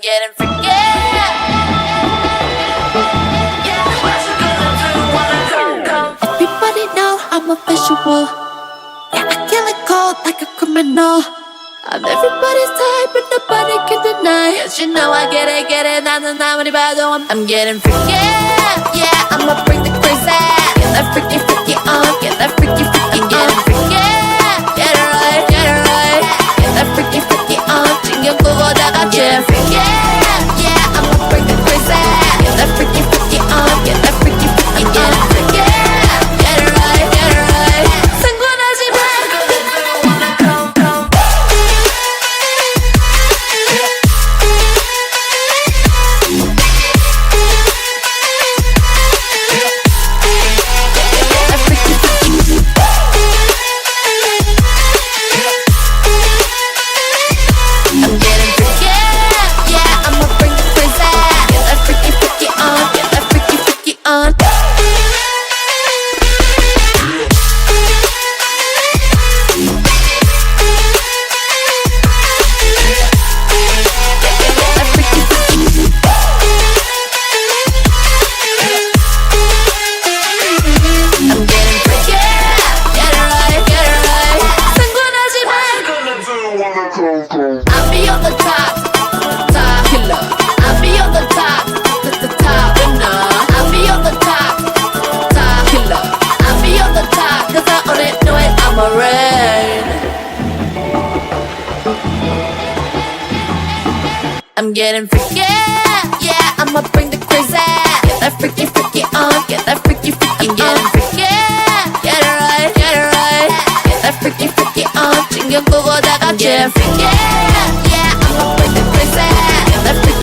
getting freaky. Everybody know I'm a visual. Yeah, I kill it cold like a criminal. I'm everybody's type, but nobody can deny. Yes, you know I get it, 나는 아무리 봐도 I'm getting freaky. Yeah, I'ma bring the crazy. Get that freaky, freaky on. Get that freaky, freaky on. Getting freaky. Get it right, get it right. Get that freaky, freaky on. 신경 끄고 다 같이 freaky. Yeah, I'ma bring the crazy. Get that freaky, freaky on. Get that freaky, freaky on. Getting freaky. Get it right, get it right. 상관하지 마. I'll be on the top, top killer. I'll be on the top, the top winner. I'll be on the top, top killer. I'll be on the top, 'cause I own it, know it, I'm a reign. I'm getting freaky, yeah, I'ma bring the crazy. Get that freaky, freaky on, get that freaky, freaky on. Getting freaky, get it right, get it right. Get that freaky, freaky on. 신경 끄고 다 같이 freaky.